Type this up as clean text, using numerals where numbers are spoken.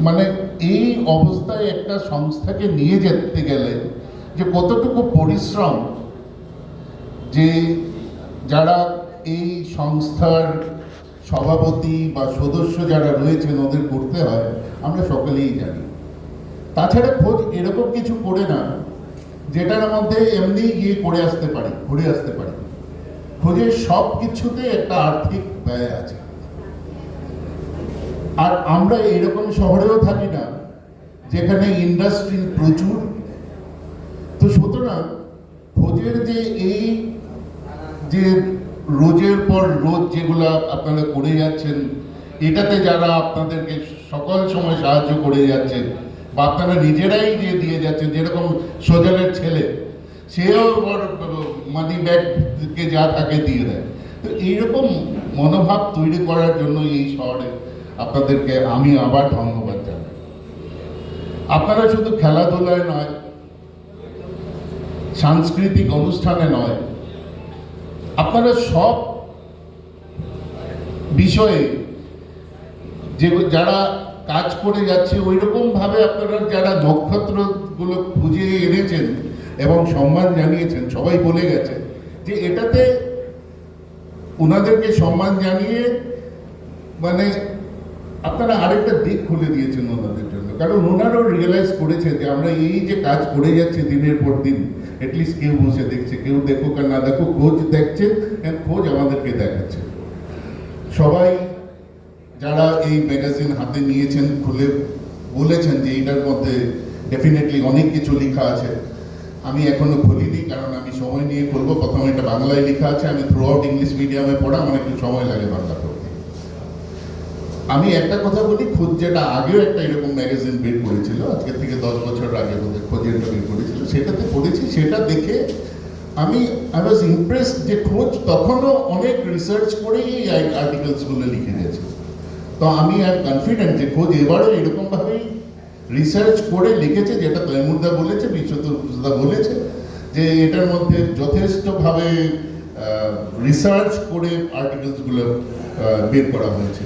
মানে এই অবস্থায় একটা সংস্থাকে নিয়ে যেতে গেলে যে কতটুকু পরিশ্রম যে যারা এই সংস্থার সভাপতি বা সদস্য যারা রয়েছেন ওদের করতে হয় আমরা সকলেই জানি। তাছাড়া খোঁজ এরকম কিছু করে না যেটার মধ্যে এমনি গিয়ে ঘুরে আসতে পারি। খোঁজের সব কিছুতে একটা আর্থিক ব্যয় আছে। আর আমরা এরকম শহরেও থাকি না যেখানে ইন্ডাস্ট্রি প্রচুর। তো সুতরাং খোঁজের যে এই যে রোজের পর রোজ যেগুলা আপনারা করে যাচ্ছেন, এটাতে যারা আপনাদেরকে সকল সময় সাহায্য করে যাচ্ছেন বা আপনারা নিজেরাই যে দিয়ে যাচ্ছেন, যেরকম সোজালের ছেলে সেও মানি ব্যাগকে যা তাকে দিয়ে দেয়। তো এইরকম মনোভাব তৈরি করার জন্য এই শহরে আপনাদেরকে আমি আবার ধন্যবাদ জানাই। আপনারা শুধু খেলাধুলায় নয়, সাংস্কৃতিক অনুষ্ঠানে নয়, আপনারা সব বিষয়ে যে যারা কাজ করে যাচ্ছে ওই রকম ভাবে আপনারা যারা নক্ষত্রগুলো খুঁজে এনেছেন এবং সম্মান জানিয়েছেন, সবাই বলে গেছে যে এটাতে ওনাদেরকে সম্মান জানিয়ে মানে আপনারা আরেকটা দিক খুলে দিয়েছেন ওনাদের জন্য। কারণ ওনারাও রিয়েলাইজ করেছে যে আমরা এই যে কাজ করে যাচ্ছি দিনের পর দিন, এটলিস্ট কেউ বসে দেখছে, কেউ দেখুক আর না দেখুক, খোঁজ দেখছে, খোঁজ আমাদেরকে দেখাচ্ছে। সবাই যারা এই ম্যাগাজিন হাতে নিয়েছেন খুলে বলেছেন যে এইটার মধ্যে ডেফিনেটলি অনেক কিছু লেখা আছে। আমি এখনো খুলিনি কারণ আমি সময় নিয়ে খুলবো। প্রথমে এটা বাংলায় লেখা আছে, আমি থ্রু আউট ইংলিশ মিডিয়ামে পড়া, আমার একটু সময় লাগে বাংলা পড়তে। আমি একটা কথা বলি, খোঁজ যেটা আগেও একটা এরকম ম্যাগাজিন বের করেছিল, আজকের থেকে 10 বছর আগে বোধহয় খোঁজের বের করেছিল, সেটাতে পড়েছি। সেটা দেখে আই ওয়াজ ইমপ্রেসড যে খোঁজ তখনও অনেক রিসার্চ করেই এই আর্টিকেলসগুলো লিখে গেছে। তো আমি আর কনফিডেন্ট যে খোঁজ এবারও এরকমভাবেই রিসার্চ করে লিখেছে, যেটা তৈমুরদা বলেছে, বিশ্বতদা বলেছে যে এটার মধ্যে যথেষ্টভাবে রিসার্চ করে আর্টিকেলসগুলো বের করা হয়েছে।